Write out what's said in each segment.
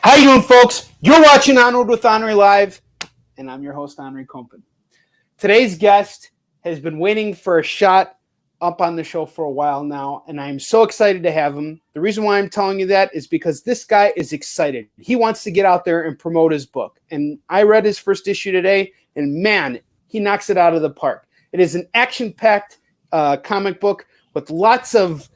How you doing, folks? You're watching Onward with ONRIE Live, and I'm your host, ONRIE Compan. Today's guest has been waiting for a shot up on the show for a while now, and I'm so excited to have him. The reason why I'm telling you that is because this guy is excited. He wants to get out there and promote his book, and I read his first issue today, and man, he knocks it out of the park. It is an action-packed comic book with lots of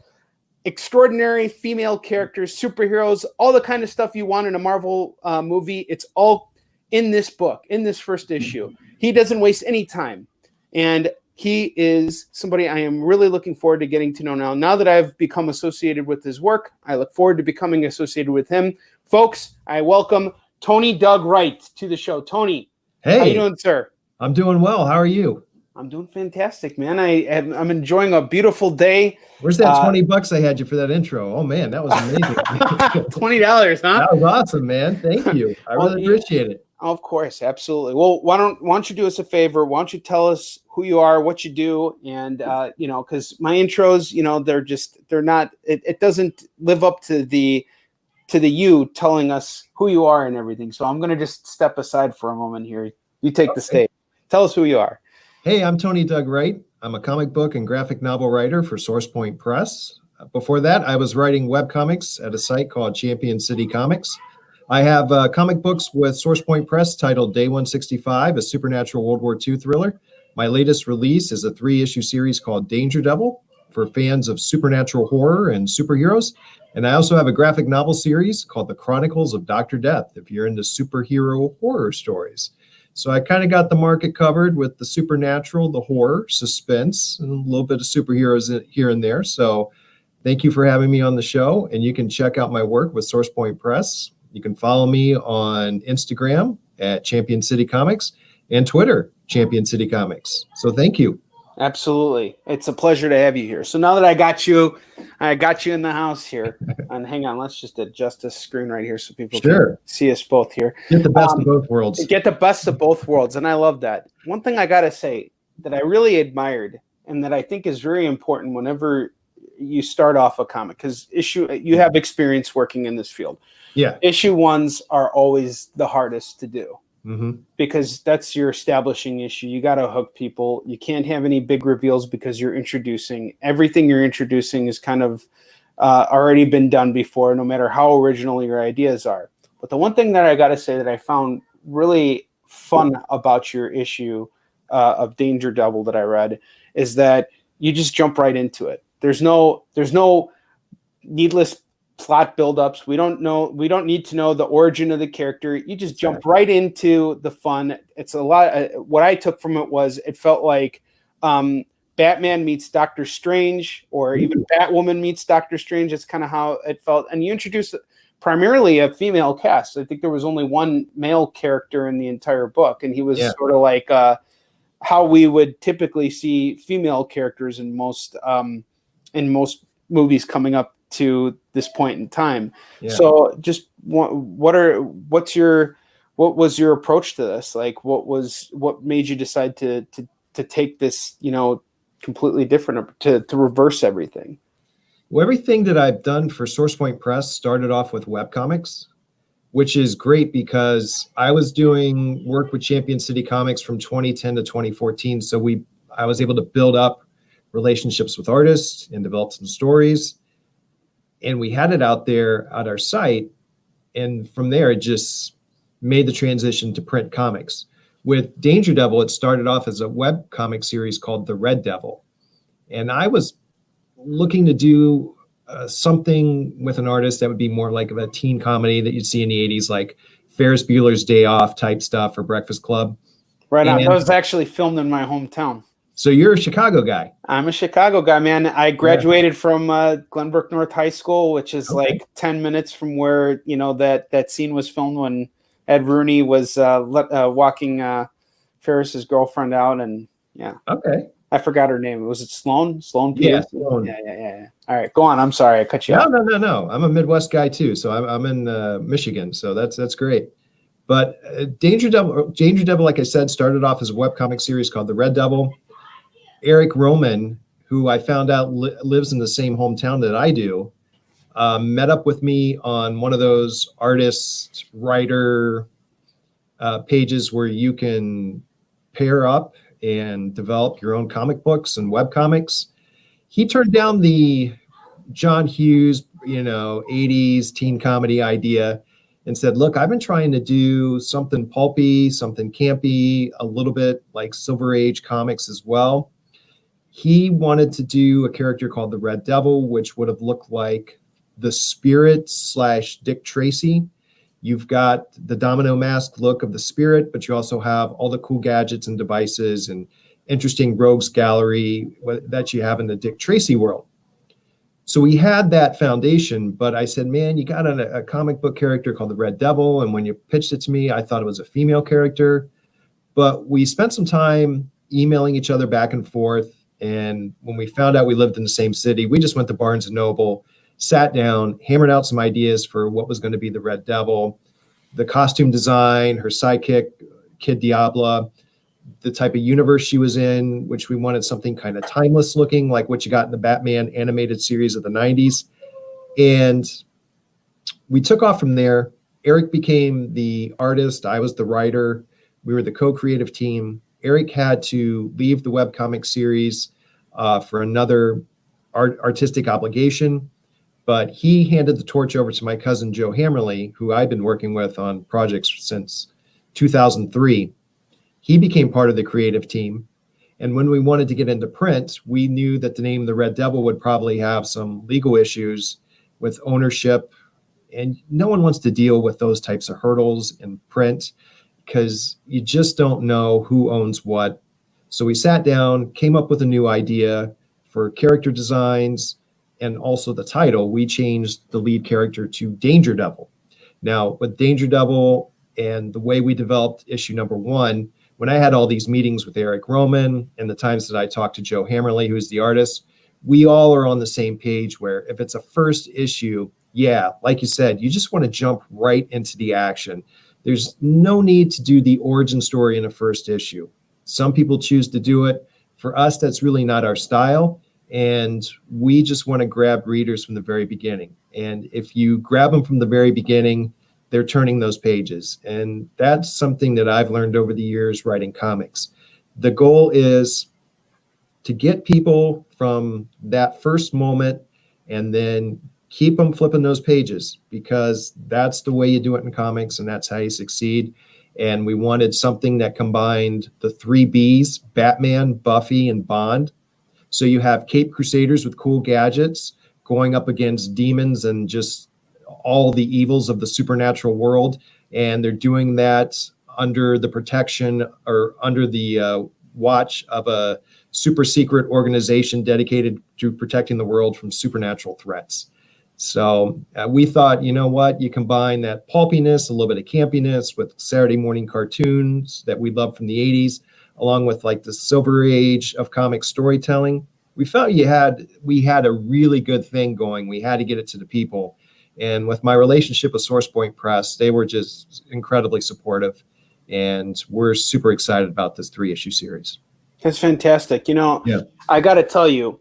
extraordinary female characters, superheroes, all the kind of stuff you want in a Marvel movie. It's all in this book, in this first issue. He doesn't waste any time. And he is somebody I am really looking forward to getting to know now. Now that I've become associated with his work, I look forward to becoming associated with him. Folks, I welcome Tony Doug Wright to the show. Tony, hey, how you doing, sir? I'm doing well. How are you? I'm doing fantastic, man. I'm enjoying a beautiful day. Where's that $20 I had you for that intro? Oh man, that was amazing. $20, huh? That was awesome, man. Thank you. I really appreciate it. Of course, absolutely. Well, why don't you do us a favor? Why don't you tell us who you are, what you do, and because my intros, they're not. It doesn't live up to the you telling us who you are and everything. So I'm going to just step aside for a moment here. You take the stage. Tell us who you are. Hey, I'm Tony Doug Wright. I'm a comic book and graphic novel writer for SourcePoint Press. Before that, I was writing webcomics at a site called Champion City Comics. I have comic books with SourcePoint Press titled Day 165, a supernatural World War II thriller. My latest release is a 3-issue series called Danger Devil for fans of supernatural horror and superheroes. And I also have a graphic novel series called The Chronicles of Dr. Death, if you're into superhero horror stories. So I kind of got the market covered with the supernatural, the horror, suspense, and a little bit of superheroes here and there. So thank you for having me on the show. And you can check out my work with SourcePoint Press. You can follow me on Instagram at Champion City Comics and Twitter, Champion City Comics. So thank you. Absolutely. It's a pleasure to have you here. So now that I got you in the house here, and hang on, let's just adjust this screen right here so people can see us both here. Get the best of both worlds. Get the best of both worlds, and I love that. One thing I got to say that I really admired and that I think is very important whenever you start off a comic, because you have experience working in this field. Yeah. Issue ones are always the hardest to do. Mm-hmm. Because that's your establishing issue. You got to hook people. You can't have any big reveals because you're introducing. Everything you're introducing is kind of already been done before, no matter how original your ideas are. But the one thing that I got to say that I found really fun about your issue of Danger Devil that I read is that you just jump right into it. There's no needless plot buildups. We don't need to know the origin of the character. You just jump right into the fun. It's a lot. What I took from it was it felt like Batman meets Doctor Strange, or even Batwoman meets Doctor Strange. It's kind of how it felt. And you introduced primarily a female cast. I think there was only one male character in the entire book, and he was sort of like how we would typically see female characters in most movies coming up to this point in time. Yeah. So just what was your approach to this? Like, what made you decide to take this, completely different, to reverse everything? Well, everything that I've done for SourcePoint Press started off with webcomics, which is great because I was doing work with Champion City Comics from 2010 to 2014. So I was able to build up relationships with artists and develop some stories. And we had it out there at our site. And from there, it just made the transition to print comics. With Danger Devil, it started off as a web comic series called The Red Devil. And I was looking to do something with an artist that would be more like a teen comedy that you'd see in the 80s, like Ferris Bueller's Day Off type stuff or Breakfast Club. Right on. That was actually filmed in my hometown. So you're a Chicago guy. I'm a Chicago guy, man. I graduated from Glenbrook North High School, which is like 10 minutes from where, that scene was filmed when Ed Rooney was walking Ferris's girlfriend out. And Okay. I forgot her name. Was it Sloan? Sloan Peters? Yeah, Sloan. Yeah. All right, go on. I'm sorry. I cut you off. No. I'm a Midwest guy too. So I'm in Michigan. So that's great. But Danger Devil, like I said, started off as a webcomic series called The Red Devil. Eric Roman, who I found out lives in the same hometown that I do, met up with me on one of those artist writer pages where you can pair up and develop your own comic books and web comics. He turned down the John Hughes, 80s teen comedy idea and said, look, I've been trying to do something pulpy, something campy, a little bit like Silver Age comics as well. He wanted to do a character called the Red Devil, which would have looked like the Spirit / Dick Tracy. You've got the domino mask look of the Spirit, but you also have all the cool gadgets and devices and interesting rogues gallery that you have in the Dick Tracy world. So we had that foundation, but I said, man, you got a comic book character called the Red Devil. And when you pitched it to me, I thought it was a female character. But we spent some time emailing each other back and forth. And when we found out we lived in the same city, we just went to Barnes & Noble, sat down, hammered out some ideas for what was going to be the Red Devil, the costume design, her sidekick, Kid Diablo, the type of universe she was in, which we wanted something kind of timeless looking, like what you got in the Batman animated series of the 90s. And we took off from there. Eric became the artist. I was the writer. We were the co-creative team. Eric had to leave the webcomic series for another artistic obligation, but he handed the torch over to my cousin, Joe Hammerly, who I've been working with on projects since 2003. He became part of the creative team. And when we wanted to get into print, we knew that the name The Red Devil would probably have some legal issues with ownership. And no one wants to deal with those types of hurdles in print because you just don't know who owns what. So we sat down, came up with a new idea for character designs and also the title. We changed the lead character to Danger Devil. Now, with Danger Devil and the way we developed issue number 1, when I had all these meetings with Eric Roman and the times that I talked to Joe Hammerly, who's the artist, we all are on the same page where if it's a first issue, yeah, like you said, you just want to jump right into the action. There's no need to do the origin story in a first issue. Some people choose to do it. For us, that's really not our style. And we just want to grab readers from the very beginning. And if you grab them from the very beginning, they're turning those pages. And that's something that I've learned over the years writing comics. The goal is to get people from that first moment and then keep them flipping those pages, because that's the way you do it in comics and that's how you succeed. And we wanted something that combined the 3 Bs, Batman, Buffy, and Bond. So you have Cape Crusaders with cool gadgets going up against demons and just all the evils of the supernatural world. And they're doing that under the protection or under the watch of a super secret organization dedicated to protecting the world from supernatural threats. So we thought, you know what, you combine that pulpiness, a little bit of campiness with Saturday morning cartoons that we loved from the 80s, along with like the Silver Age of comic storytelling. We felt we had a really good thing going. We had to get it to the people. And with my relationship with SourcePoint Press, they were just incredibly supportive. And we're super excited about this 3-issue series. That's fantastic. Yeah. I got to tell you,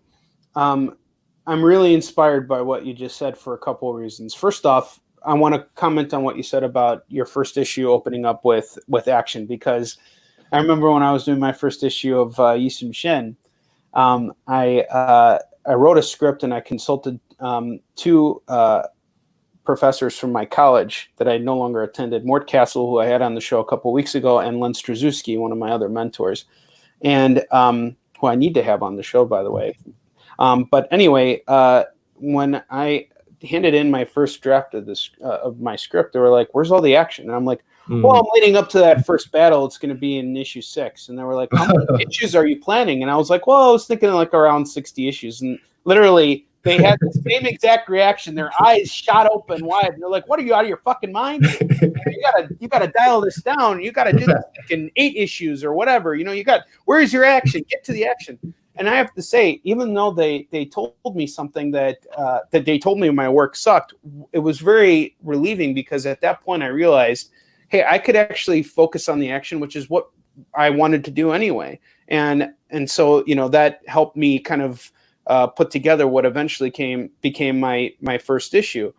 I'm really inspired by what you just said for a couple of reasons. First off, I want to comment on what you said about your first issue opening up with action, because I remember when I was doing my first issue of Yisum Shin, I wrote a script and I consulted 2 professors from my college that I no longer attended, Mort Castle, who I had on the show a couple of weeks ago, and Len Strzezuski, one of my other mentors, and who I need to have on the show, by the way. But anyway, when I handed in my first draft of this of my script, they were like, "Where's all the action?" And I'm like, "Well, I'm leading up to that first battle. It's going to be in issue 6." And they were like, "How many issues are you planning?" And I was like, "Well, I was thinking like around 60 issues." And literally, they had the same exact reaction. Their eyes shot open wide. And they're like, "What are you, out of your fucking mind? You gotta dial this down. You gotta do this in 8 issues or whatever. Where's your action? Get to the action." And I have to say, even though they told me something that they told me my work sucked, it was very relieving, because at that point I realized, hey, I could actually focus on the action, which is what I wanted to do anyway. And so, that helped me kind of put together what eventually became my first issue.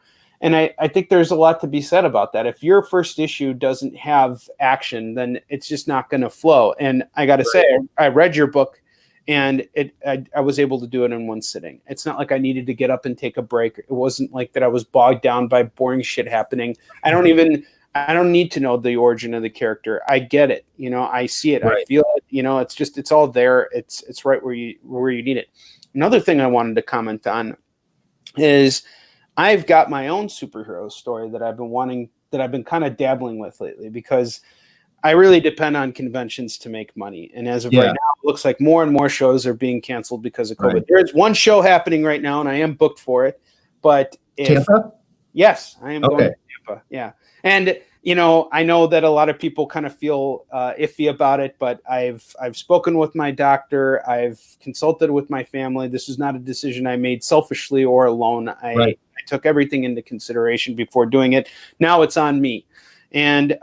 And I think there's a lot to be said about that. If your first issue doesn't have action, then it's just not going to flow. And I got to say, I read your book, and I was able to do it in one sitting. It's not like I needed to get up and take a break. It wasn't like that I was bogged down by boring shit happening. I don't need to know the origin of the character. I get it. I see it. I feel it. It's all there. It's right where you need it. Another thing I wanted to comment on is I've got my own superhero story that I've been kind of dabbling with lately, because I really depend on conventions to make money. And as of right now, it looks like more and more shows are being canceled because of COVID. Right. There is one show happening right now, and I am booked for it. But Tampa? Yes, I am going to Tampa. Yeah. And, I know that a lot of people kind of feel iffy about it, but I've spoken with my doctor. I've consulted with my family. This is not a decision I made selfishly or alone. I took everything into consideration before doing it. Now it's on me. And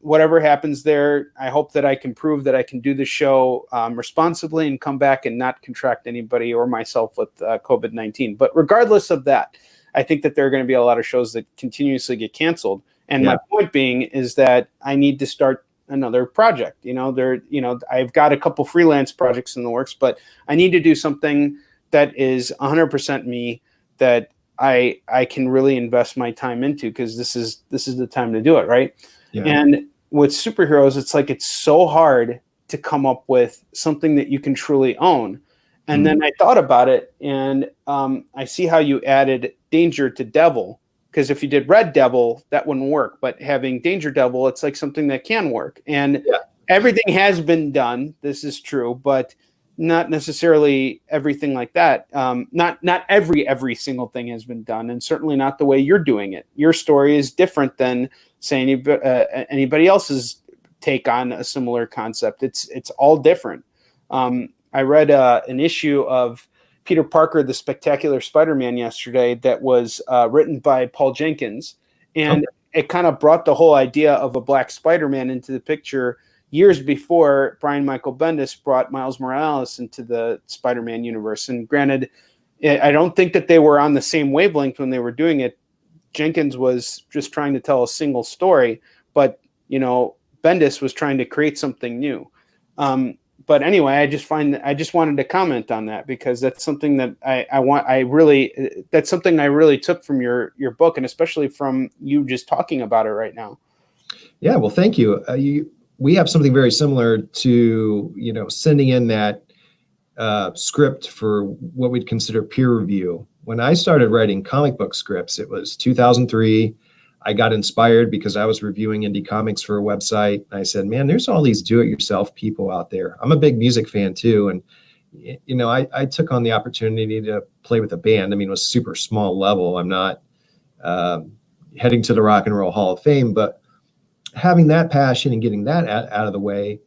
whatever happens there, I hope that I can prove that I can do the show responsibly and come back and not contract anybody or myself with COVID-19. But regardless of that, I think that there are going to be a lot of shows that continuously get canceled. And my point being is that I need to start another project. I've got a couple freelance projects in the works, but I need to do something that is 100% me, that I can really invest my time into, because this is the time to do it, right? Yeah. And with superheroes, it's so hard to come up with something that you can truly own. And then I thought about it, and I see how you added Danger to Devil, because if you did Red Devil, that wouldn't work. But having Danger Devil, it's like something that can work. And everything has been done. This is true, but not necessarily everything like that. Not every single thing has been done, and certainly not the way you're doing it. Your story is different than, say, anybody else's take on a similar concept. It's all different. I read an issue of Peter Parker, the Spectacular Spider-Man yesterday that was written by Paul Jenkins, and it kind of brought the whole idea of a black Spider-Man into the picture years before Brian Michael Bendis brought Miles Morales into the Spider-Man universe. And granted, I don't think that they were on the same wavelength when they were doing it. Jenkins was just trying to tell a single story, but Bendis was trying to create something new. But anyway, I just wanted to comment on that, because that's something that that's something I really took from your book, and especially from you just talking about it right now. Yeah, well, thank you. We have something very similar to, sending in that script for what we'd consider peer review. When I started writing comic book scripts, it was 2003. I got inspired because I was reviewing indie comics for a website. I said, man, there's all these do-it-yourself people out there. I'm a big music fan too. And, I took on the opportunity to play with a band. I mean, it was super small level. I'm not heading to the Rock and Roll Hall of Fame, but having that passion and getting that out of the way.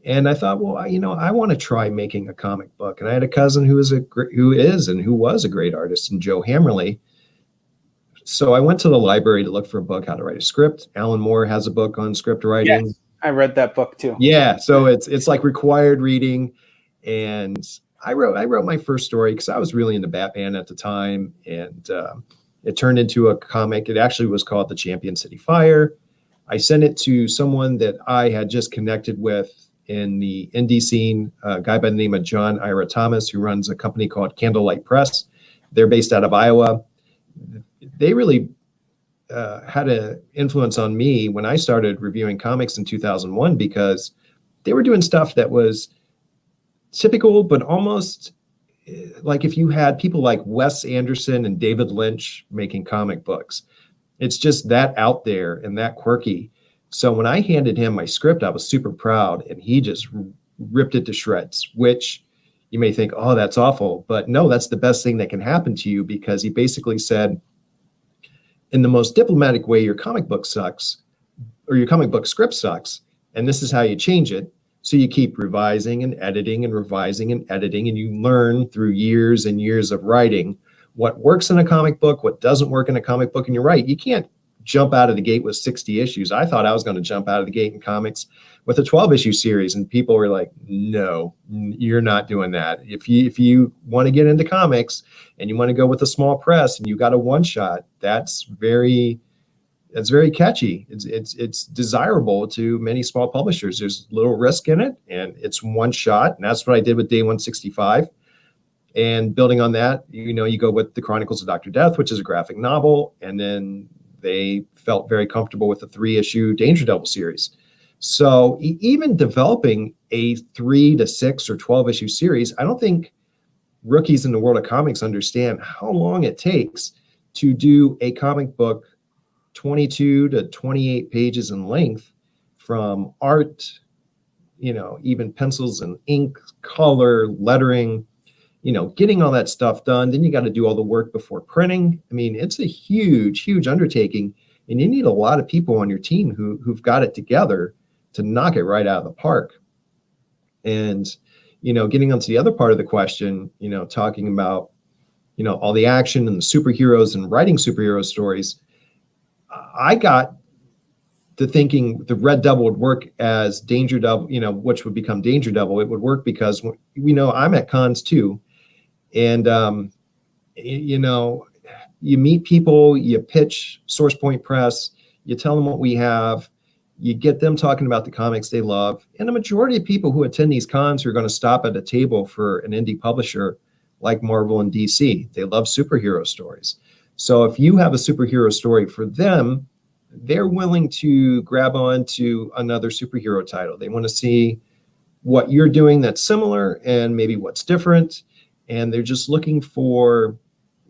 And I thought, well, I want to try making a comic book. And I had a cousin who was a great artist, and Joe Hammerly. So I went to the library to look for a book, how to write a script. Alan Moore has a book on script writing. Yes, I read that book too. Yeah. So it's like required reading. And I wrote my first story because I was really into Batman at the time. And it turned into a comic. It actually was called The Champion City Fire. I sent it to someone that I had just connected with in the indie scene, a guy by the name of John Ira Thomas, who runs a company called Candlelight Press. They're based out of Iowa. They really had an influence on me when I started reviewing comics in 2001, because they were doing stuff that was typical, but almost like if you had people like Wes Anderson and David Lynch making comic books. It's just that out there and that quirky. So when I handed him my script, I was super proud, and he just ripped it to shreds, which you may think, oh, that's awful. But no, that's the best thing that can happen to you, because he basically said, in the most diplomatic way, your comic book sucks, or your comic book script sucks, and this is how you change it. So you keep revising and editing and revising and editing, and you learn through years and years of writing what works in a comic book, what doesn't work in a comic book. And you're right, you can't jump out of the gate with 60 issues. I thought I was going to jump out of the gate in comics with a 12-issue series, and people were like, no, you're not doing that. If you want to get into comics and you want to go with a small press and you got a one-shot, that's very catchy. It's desirable to many small publishers. There's little risk in it, and it's one shot, and that's what I did with Day 165. And building on that, you go with the Chronicles of Dr. Death, which is a graphic novel, and then they felt very comfortable with the 3-issue Danger Devil series. So even developing a 3 to 6 or 12-issue series, I don't think rookies in the world of comics understand how long it takes to do a comic book 22 to 28 pages in length, from art, even pencils and ink, color, lettering, getting all that stuff done. Then you got to do all the work before printing. I mean, it's a huge, huge undertaking, and you need a lot of people on your team who've got it together to knock it right out of the park. And, getting onto the other part of the question, talking about, all the action and the superheroes and writing superhero stories, I got to thinking the Red Devil would work as Danger Devil, which would become Danger Devil. It would work because, I'm at cons too. And, you meet people, you pitch Source Point Press, you tell them what we have, you get them talking about the comics they love. And the majority of people who attend these cons are going to stop at a table for an indie publisher like Marvel and DC. They love superhero stories. So if you have a superhero story for them, they're willing to grab on to another superhero title. They want to see what you're doing that's similar and maybe what's different. And they're just looking for,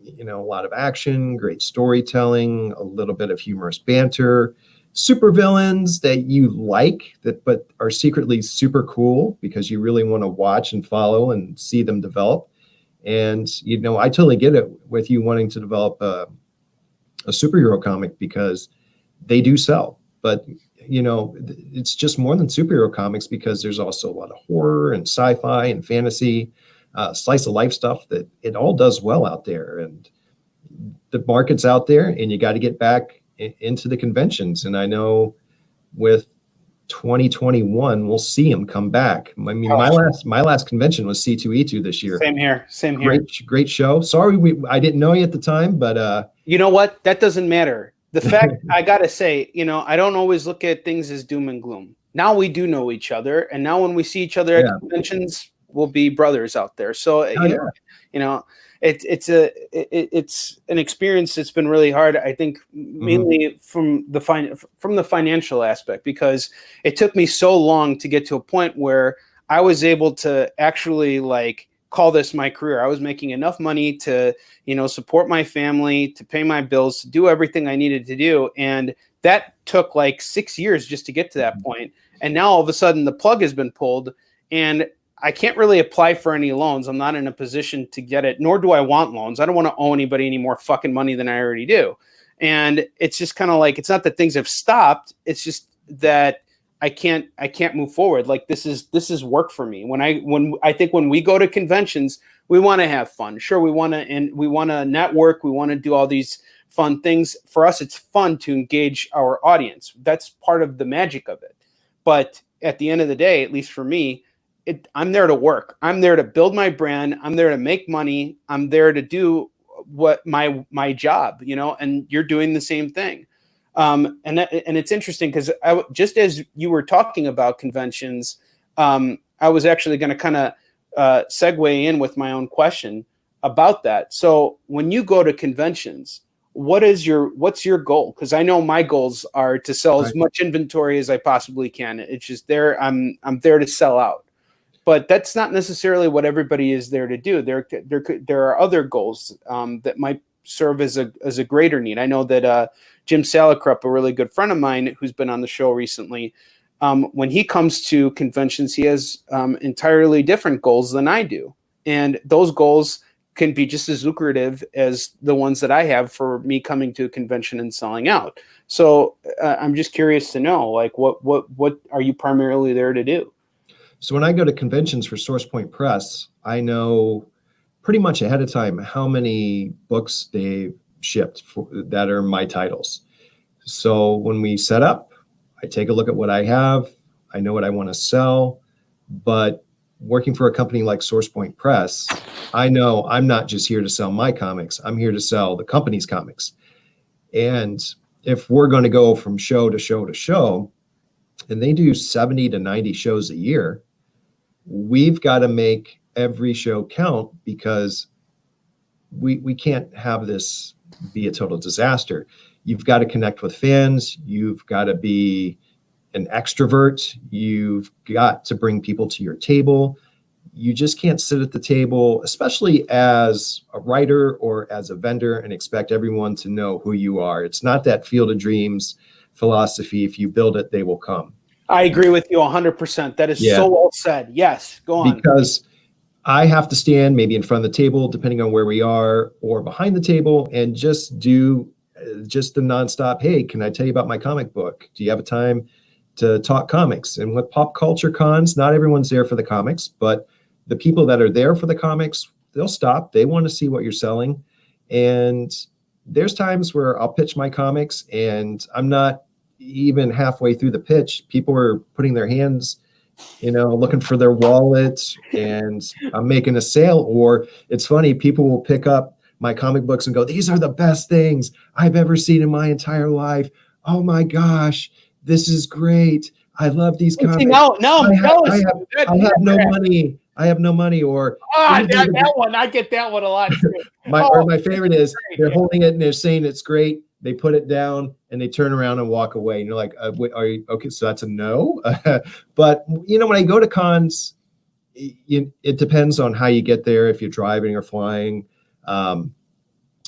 a lot of action, great storytelling, a little bit of humorous banter, supervillains that you like, but are secretly super cool because you really want to watch and follow and see them develop. And, I totally get it with you wanting to develop a superhero comic because they do sell. But, it's just more than superhero comics because there's also a lot of horror and sci-fi and fantasy, slice of life stuff that it all does well out there. And the market's out there, and you got to get back into the conventions. And I know with 2021, we'll see them come back. I mean, my last convention was C2E2 this year. Same here. Great show. Sorry, I didn't know you at the time, but you know what? That doesn't matter. The fact I gotta say, I don't always look at things as doom and gloom. Now we do know each other, and now when we see each other at conventions, we'll be brothers out there. So it's an experience that's been really hard. I think mainly from the financial aspect, because it took me so long to get to a point where I was able to actually call this my career. I was making enough money to, support my family, to pay my bills, to do everything I needed to do. And that took 6 years just to get to that point. And now all of a sudden the plug has been pulled, and I can't really apply for any loans. I'm not in a position to get it, nor do I want loans. I don't want to owe anybody any more fucking money than I already do. And it's just kind of it's not that things have stopped. It's just that I can't move forward. This is work for me. When I think when we go to conventions, we want to have fun. Sure, we want to network. We want to do all these fun things. For us, it's fun to engage our audience. That's part of the magic of it. But at the end of the day, at least for me, I'm there to work. I'm there to build my brand. I'm there to make money. I'm there to do what my job, and you're doing the same thing. And it's interesting because just as you were talking about conventions, I was actually going to kind of segue in with my own question about that. So when you go to conventions, what's your goal? Because I know my goals are to sell as much inventory as I possibly can. It's just I'm there to sell out. But that's not necessarily what everybody is there to do. There are other goals that might serve as a greater need. I know that Jim Salicrup, a really good friend of mine who's been on the show recently, when he comes to conventions, he has entirely different goals than I do. And those goals can be just as lucrative as the ones that I have for me coming to a convention and selling out. So I'm just curious to know, what are you primarily there to do? So when I go to conventions for Source Point Press, I know pretty much ahead of time how many books they've shipped that are my titles. So when we set up, I take a look at what I have. I know what I want to sell, but working for a company like SourcePoint Press, I know I'm not just here to sell my comics. I'm here to sell the company's comics. And if we're going to go from show to show to show, and they do 70 to 90 shows a year, we've got to make every show count, because we can't have this be a total disaster. You've got to connect with fans. You've got to be an extrovert. You've got to bring people to your table. You just can't sit at the table, especially as a writer or as a vendor, and expect everyone to know who you are. It's not that Field of Dreams philosophy. If you build it, they will come. I agree with you 100%. That is so well said. Yes, go on. Because I have to stand maybe in front of the table, depending on where we are, or behind the table, and just do just the nonstop, hey, can I tell you about my comic book? Do you have a time to talk comics? And with pop culture cons, not everyone's there for the comics, but the people that are there for the comics, they'll stop. They want to see what you're selling. And there's times where I'll pitch my comics and I'm not even halfway through the pitch. People are putting their hands, looking for their wallet, and I'm making a sale. Or it's funny, people will pick up my comic books and go, these are the best things I've ever seen in my entire life. Oh my gosh, this is great. I love these comics. No, I'm jealous. I have no money. I have no money. Or that one. I get that one a lot too. My favorite is they're holding it and they're saying it's great. They put it down and they turn around and walk away. And you're like, are you okay? So that's a no. But when I go to cons, it depends on how you get there. If you're driving or flying,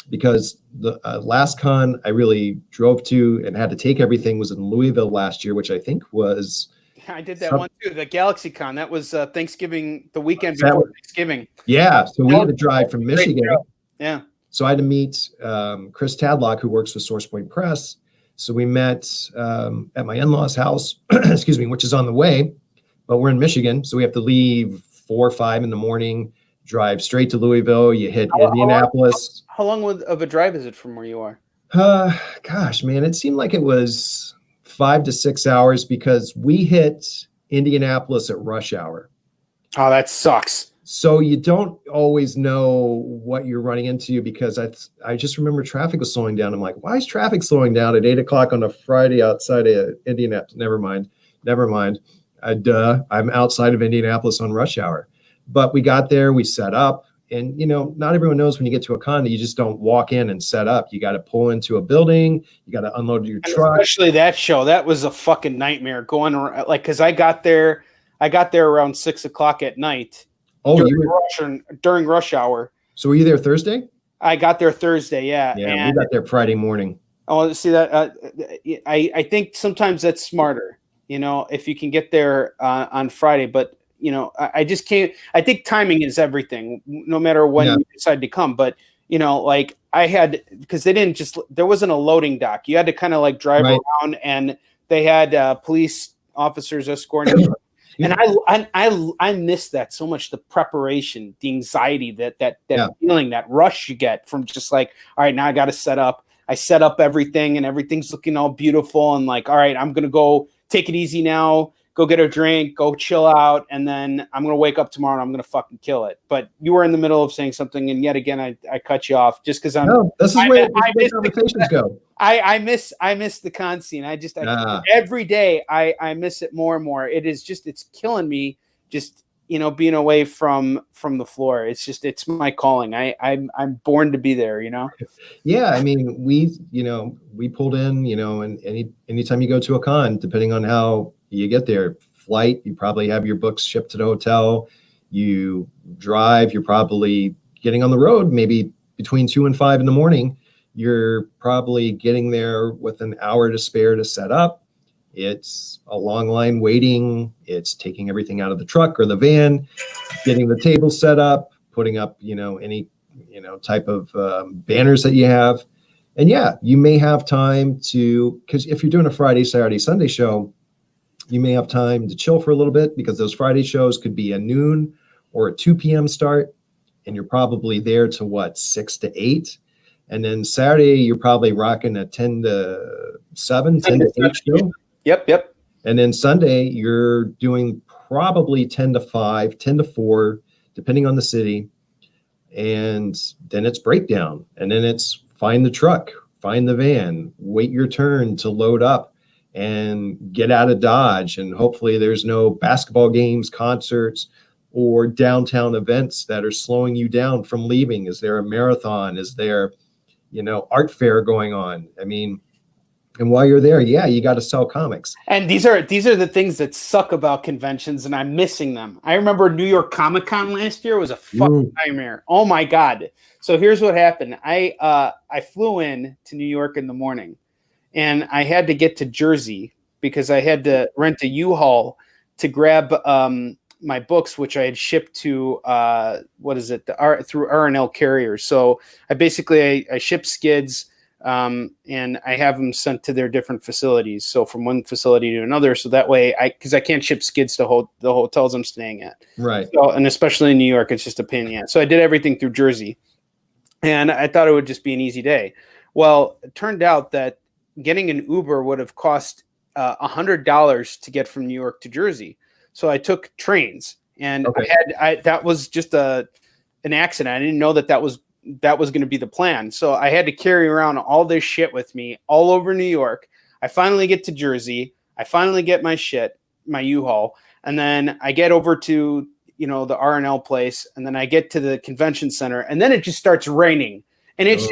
because the last con I really drove to and had to take everything was in Louisville last year, which I think was. I did that one too. The GalaxyCon. That was Thanksgiving, the weekend before Thanksgiving. Yeah. So we had to drive from Michigan. Yeah. So I had to meet Chris Tadlock, who works with SourcePoint Press. So we met at my in-laws' house, excuse me, which is on the way, but we're in Michigan. So we have to leave 4 or 5 in the morning, drive straight to Louisville. You hit Indianapolis. How long of a drive is it from where you are? Gosh, man, it seemed like it was 5 to 6 hours, because we hit Indianapolis at rush hour. Oh, that sucks. So you don't always know what you're running into, because I just remember traffic was slowing down. I'm like, why is traffic slowing down at 8 o'clock on a Friday outside of Indianapolis? Never mind. I'm outside of Indianapolis on rush hour. But we got there, we set up, and not everyone knows when you get to a con that you just don't walk in and set up. You got to pull into a building, you got to unload your truck. Especially that show, that was a fucking nightmare going around. Like, because I got there around 6 o'clock at night. Oh, during rush hour. So were you there Thursday? I got there Thursday, yeah. Yeah, and we got there Friday morning. Oh, see that? I think sometimes that's smarter, if you can get there on Friday. But I just can't. I think timing is everything, no matter when you decide to come. But like I had, because there wasn't a loading dock. You had to kind of like drive around, and they had police officers escorting you. And I miss that so much, the preparation, the anxiety, that feeling, that rush you get from just like, all right, now I got to set up. I set up everything and everything's looking all beautiful. And like, all right, I'm going to go take it easy now, go get a drink, go chill out. And then I'm going to wake up tomorrow and I'm going to fucking kill it. But you were in the middle of saying something. And yet again, I cut you off just because this is where conversations go. I miss the con scene. Every day I miss it more and more. It's killing me. Just, being away from the floor. It's my calling. I'm born to be there, Yeah. I mean, we pulled in, and anytime you go to a con, depending on how you get there, flight, you probably have your books shipped to the hotel. You drive, you're probably getting on the road, maybe between 2 and 5 in the morning. You're probably getting there with an hour to spare to set up. It's a long line waiting. It's taking everything out of the truck or the van, getting the table set up, putting up, any, type of banners that you have. And yeah, you may have time because if you're doing a Friday, Saturday, Sunday show, you may have time to chill for a little bit, because those Friday shows could be a noon or a 2 p.m. start. And you're probably there to 6 to 8. And then Saturday, you're probably rocking a 10 to 7, 10 to 8 show. Yep. And then Sunday, you're doing probably 10 to 5, 10 to 4, depending on the city. And then it's breakdown. And then it's find the truck, find the van, wait your turn to load up and get out of Dodge. And hopefully there's no basketball games, concerts, or downtown events that are slowing you down from leaving. Is there a marathon? Is there, art fair going on? I mean, and while you're there, you got to sell comics. And these are the things that suck about conventions, and I'm missing them. I remember New York Comic Con last year was a fucking nightmare. Oh my God. So here's what happened. I flew in to New York in the morning, and I had to get to Jersey because I had to rent a U-Haul to grab my books, which I had shipped to through R&L carriers. So I ship skids. And I have them sent to their different facilities. So from one facility to another. So that way because I can't ship skids to the hotels I'm staying at. Right. So, and especially in New York, it's just a pain in the ass. So I did everything through Jersey, and I thought it would just be an easy day. Well, it turned out that getting an Uber would have cost $100 to get from New York to Jersey. So I took trains, and that was just an accident. I didn't know that was going to be the plan. So I had to carry around all this shit with me all over New York. I finally get to Jersey. I finally get my shit, my U-Haul. And then I get over to, the R&L place. And then I get to the convention center, and then it just starts raining. And it's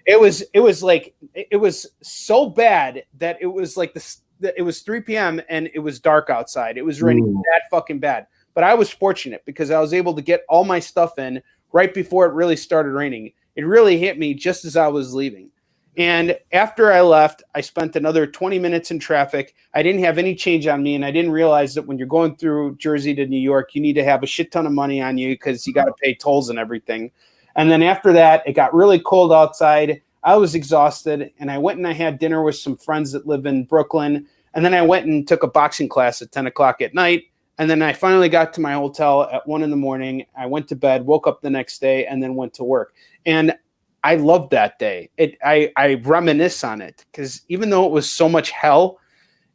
it was so bad that it was like it was 3 p.m. and it was dark outside. It was raining that fucking bad. But I was fortunate because I was able to get all my stuff in right before it really started raining. It really hit me just as I was leaving. And after I left, I spent another 20 minutes in traffic. I didn't have any change on me, and I didn't realize that when you're going through Jersey to New York, you need to have a shit ton of money on you because you got to pay tolls and everything. And then after that, it got really cold outside. I was exhausted, and I went and I had dinner with some friends that live in Brooklyn. And then I went and took a boxing class at 10 o'clock at night. And then I finally got to my hotel at 1 a.m. I went to bed, woke up the next day, and then went to work. And I loved that day. I reminisce on it because even though it was so much hell,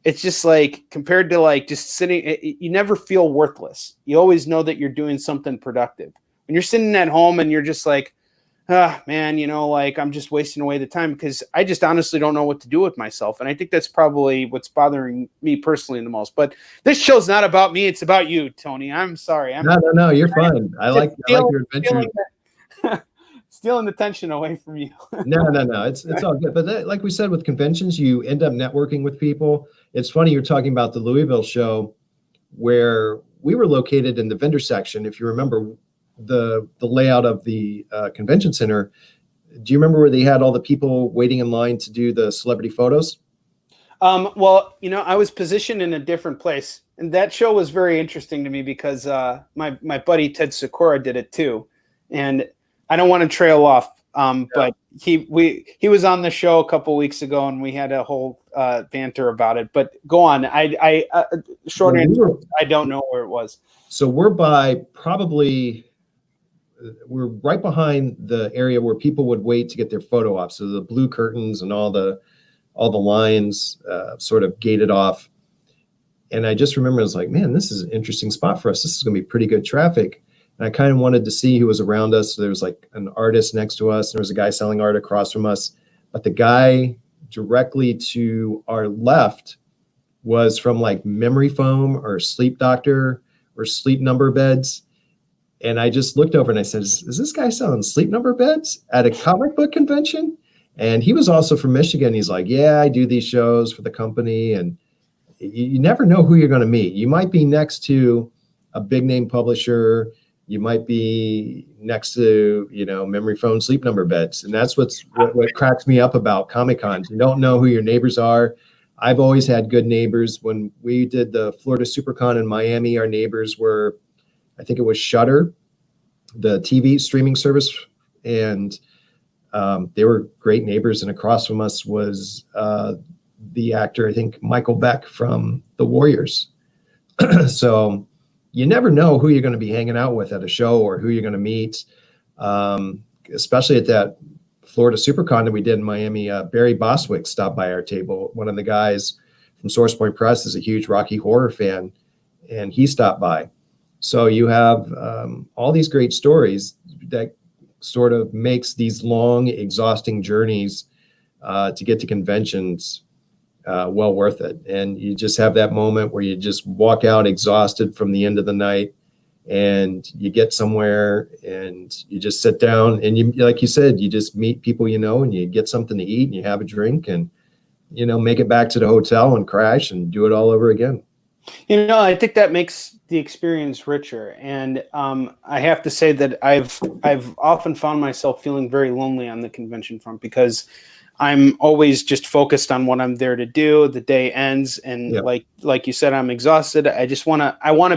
it's just like compared to like just sitting, you never feel worthless. You always know that you're doing something productive. When you're sitting at home and you're just like, man, like I'm just wasting away the time because I just honestly don't know what to do with myself. And I think that's probably what's bothering me personally the most. But this show's not about me. It's about you, Tony. I'm sorry. No, you're fine. I like your adventure. Stealing the tension away from you. No. It's all good. But like we said, with conventions, you end up networking with people. It's funny you're talking about the Louisville show where we were located in the vendor section. If you remember the layout of the convention center, do you remember where they had all the people waiting in line to do the celebrity photos? Well, I was positioned in a different place, and that show was very interesting to me because my buddy Ted Sikora did it too, and I don't want to trail off, but he was on the show a couple weeks ago, and we had a whole banter about it. But go on. Short answer, I don't know where it was. So we're right behind the area where people would wait to get their photo op. So the blue curtains and all the lines sort of gated off. And I just remember I was like, man, this is an interesting spot for us. This is going to be pretty good traffic. And I kind of wanted to see who was around us. So there was like an artist next to us. There was a guy selling art across from us. But the guy directly to our left was from like Memory Foam or Sleep Doctor or Sleep Number Beds. And I just looked over and I said, is this guy selling Sleep Number Beds at a comic book convention? And he was also from Michigan. He's like, yeah, I do these shows for the company. And you never know who you're going to meet. You might be next to a big name publisher. You might be next to, Memory Foam, Sleep Number Beds. And that's what cracks me up about Comic-Cons. You don't know who your neighbors are. I've always had good neighbors. When we did the Florida SuperCon in Miami, our neighbors were, I think it was Shudder, the TV streaming service. And they were great neighbors. And across from us was the actor, I think, Michael Beck from The Warriors. So you never know who you're going to be hanging out with at a show or who you're going to meet, especially at that Florida SuperCon that we did in Miami, Barry Boswick stopped by our table. One of the guys from Source Point Press is a huge Rocky Horror fan, and he stopped by. So you have all these great stories that sort of makes these long, exhausting journeys to get to conventions well worth it. And you just have that moment where you just walk out exhausted from the end of the night, and you get somewhere and you just sit down and you, like you said, you just meet people, and you get something to eat and you have a drink and, make it back to the hotel and crash and do it all over again. I think that makes the experience richer. And I have to say that I've often found myself feeling very lonely on the convention front because I'm always just focused on what I'm there to do. The day ends, and like you said, I'm exhausted. I kind of want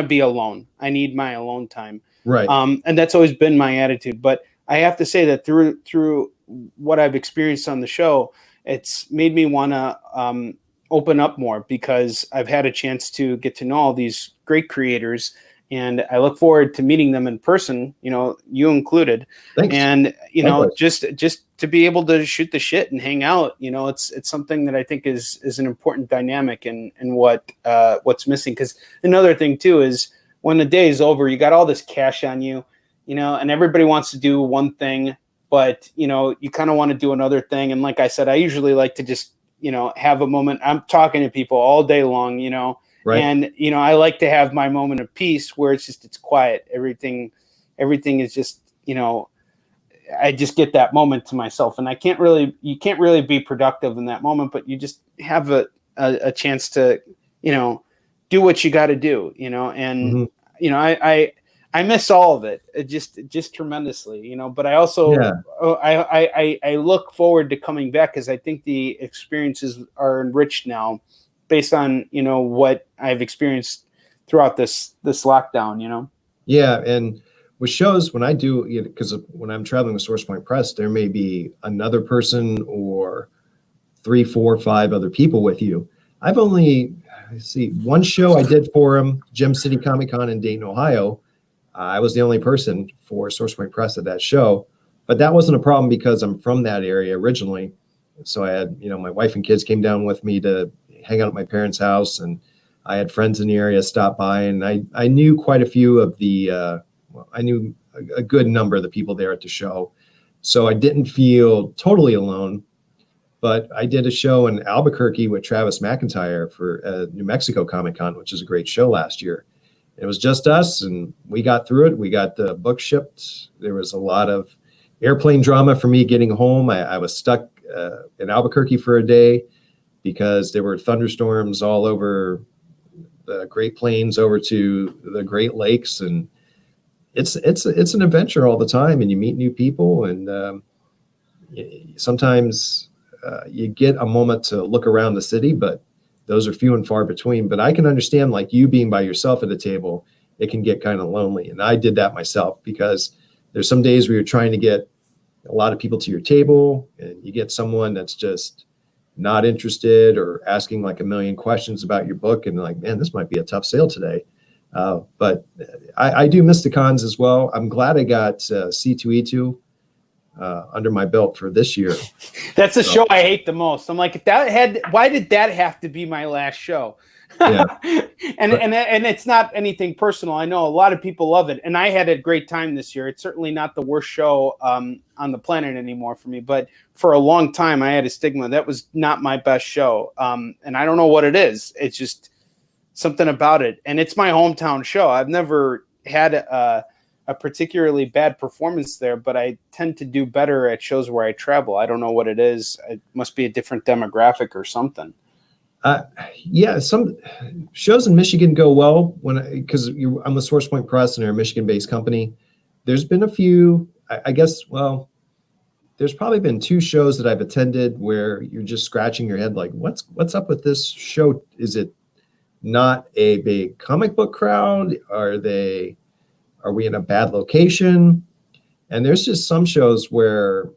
to be alone. I need my alone time. Right. And that's always been my attitude. But I have to say that through what I've experienced on the show, it's made me want to open up more because I've had a chance to get to know all these great creators, and I look forward to meeting them in person, you included. Thanks. And, just to be able to shoot the shit and hang out, it's something that I think is an important dynamic and what's missing. Because another thing too is when the day is over, you got all this cash on you, and everybody wants to do one thing, but, you kind of want to do another thing. And like I said, I usually like to just, have a moment. I'm talking to people all day long, right. And, I like to have my moment of peace where it's quiet. Everything is just, I just get that moment to myself, and you can't really be productive in that moment, but you just have a chance to, do what you got to do, and, I miss all of it just tremendously, but I also, I look forward to coming back because I think the experiences are enriched now based on, what I've experienced throughout this lockdown, Yeah. And with shows, when I do, because when I'm traveling with Source Point Press, there may be another person or 3, 4, 5 other people with you. I've only, one show I did for him, Gem City Comic Con in Dayton, Ohio. I was the only person for Source Point Press at that show, but that wasn't a problem because I'm from that area originally. So I had, my wife and kids came down with me to hang out at my parents' house, and I had friends in the area stop by, and I knew quite a few of the, I knew a good number of the people there at the show. So I didn't feel totally alone, but I did a show in Albuquerque with Travis McIntyre for New Mexico Comic Con, which is a great show last year. It was just us, and we got through it. We got the book shipped. There was a lot of airplane drama for me getting home. I was stuck in Albuquerque for a day because there were thunderstorms all over the Great Plains over to the Great Lakes, and it's an adventure all the time, and you meet new people, and sometimes you get a moment to look around the city, but those are few and far between. But I can understand, like you being by yourself at a table, it can get kind of lonely. And I did that myself because there's some days where you're trying to get a lot of people to your table, and you get someone that's just not interested or asking like a million questions about your book, and like, man, this might be a tough sale today. But I do miss the cons as well. I'm glad I got C2E2 under my belt for this year. That's the show I hate the most. I'm like, why did that have to be my last show? Yeah. and it's not anything personal. I know a lot of people love it, and I had a great time this year. It's certainly not the worst show on the planet anymore for me, but for a long time I had a stigma. That was not my best show. And I don't know what it is. It's just something about it. And it's my hometown show. I've never had a particularly bad performance there, but I tend to do better at shows where I travel. I don't know what it is. It must be a different demographic or something. Yeah, some shows in Michigan go well because I'm with Source Point Press and they're a Michigan-based company. There's been a few, I guess, well, there's probably been 2 shows that I've attended where you're just scratching your head like, what's up with this show? Is it not a big comic book crowd? Are we in a bad location? And there's just some shows where,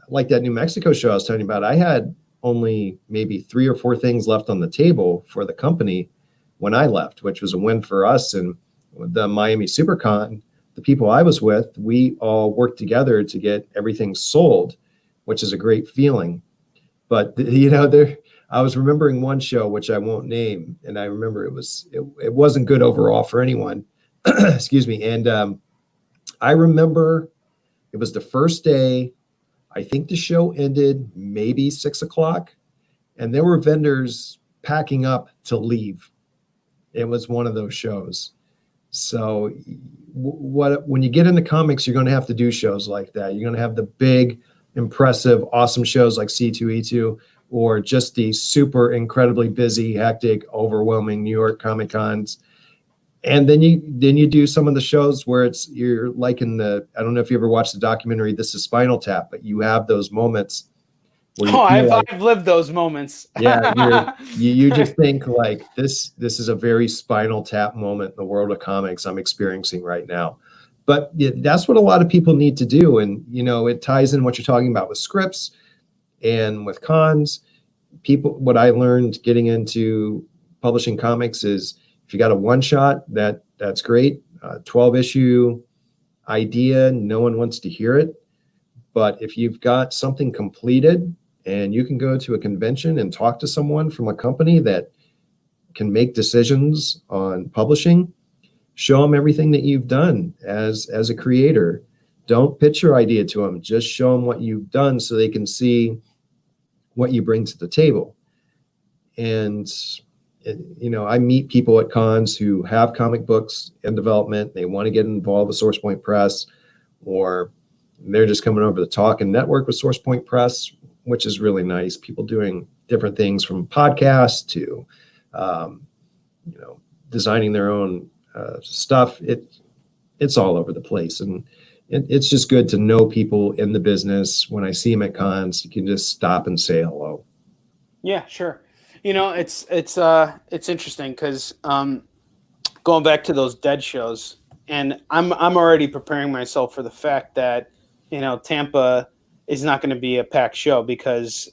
like that New Mexico show I was telling you about, I had only maybe 3 or 4 things left on the table for the company when I left, which was a win for us. And the Miami SuperCon, the people I was with, we all worked together to get everything sold, which is a great feeling. But I was remembering one show, which I won't name, and I remember it wasn't good overall for anyone. Excuse me. And I remember it was the first day. I think the show ended maybe 6:00, and there were vendors packing up to leave. It was one of those shows. So when you get into comics, you're going to have to do shows like that. You're going to have the big, impressive, awesome shows like C2E2, or just the super incredibly busy, hectic, overwhelming New York Comic Cons. And then you do some of the shows where you're like I don't know if you ever watched the documentary This Is Spinal Tap, but you have those moments where I've lived those moments. Yeah, you just think like this is a very Spinal Tap moment in the world of comics I'm experiencing right now. But that's what a lot of people need to do. And, it ties in what you're talking about with scripts and with cons. What I learned getting into publishing comics is if you got a one shot, that's great. 12-issue idea, no one wants to hear it. But if you've got something completed and you can go to a convention and talk to someone from a company that can make decisions on publishing, show them everything that you've done as a creator. Don't pitch your idea to them. Just show them what you've done so they can see what you bring to the table. And, I meet people at cons who have comic books in development. They want to get involved with SourcePoint Press, or they're just coming over to talk and network with SourcePoint Press, which is really nice. People doing different things from podcasts to, designing their own stuff. It's all over the place. And it's just good to know people in the business. When I see them at cons, you can just stop and say hello. Yeah, sure. It's interesting because going back to those dead shows, and I'm already preparing myself for the fact that Tampa is not going to be a packed show because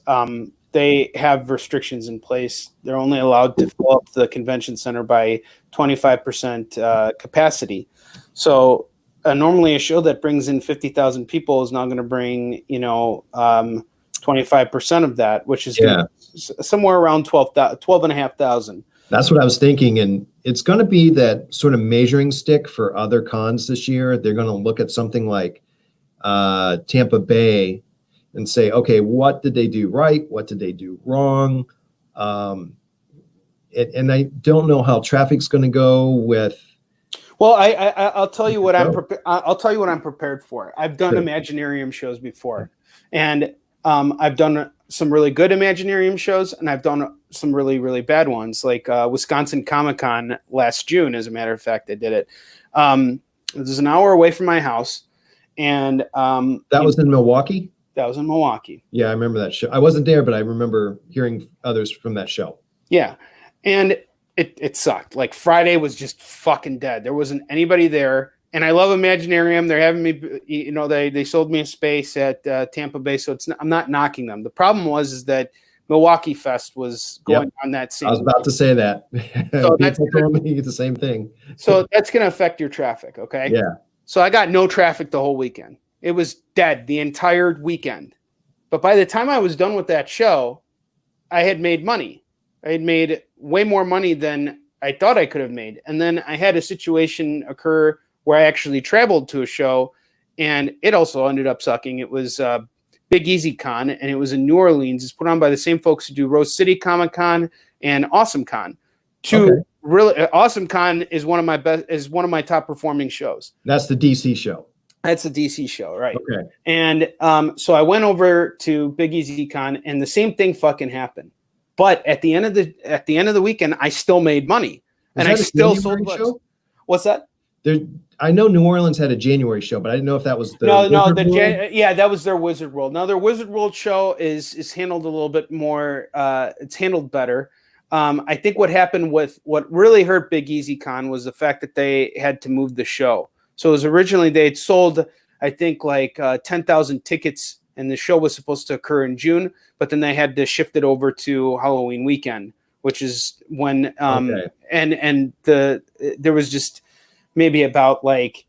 they have restrictions in place. They're only allowed to fill up the convention center by 25% capacity. So normally a show that brings in 50,000 people is now going to bring 25% of that, which is somewhere around 12,500. That's what I was thinking. And it's going to be that sort of measuring stick for other cons this year. They're going to look at something like Tampa Bay and say, okay, what did they do right? What did they do wrong? And I don't know how traffic's going to go with. Well, I'll tell you what I'll tell you what I'm prepared for. I've done Imaginarium shows before, and I've done some really good Imaginarium shows, and I've done some really, really bad ones, like Wisconsin Comic-Con last June. As a matter of fact, I did it. It was an hour away from my house, and that was in Milwaukee. That was in Milwaukee. Yeah, I remember that show. I wasn't there, but I remember hearing others from that show. Yeah, and it sucked. Like Friday was just fucking dead. There wasn't anybody there. And I love Imaginarium. They're having me, they sold me a space at Tampa Bay, so I'm not knocking them. The problem is that Milwaukee Fest was going on that same. I was about to say that. So people told me the same thing. So that's going to affect your traffic, okay? Yeah. So I got no traffic the whole weekend. It was dead the entire weekend. But by the time I was done with that show, I had made money. I had made way more money than I thought I could have made. And then I had a situation occur where I actually traveled to a show, and it also ended up sucking. It was Big Easy Con, and it was in New Orleans. It's put on by the same folks who do Rose City Comic Con and Awesome Con. Awesome Con is one of my top performing shows. That's the DC show. That's a DC show, right? Okay. And so I went over to Big Easy Con, and the same thing fucking happened. But at the end of the weekend, I still made money, and I still sold books. Show? What's that? I know New Orleans had a January show, but I didn't know if that was that was their Wizard World. Now their Wizard World show is handled a little bit more. It's handled better. I think what happened with what really hurt Big Easy Con was the fact that they had to move the show. So it was originally they had sold, I think, like 10,000 tickets, and the show was supposed to occur in June, but then they had to shift it over to Halloween weekend, which is when there was just maybe about like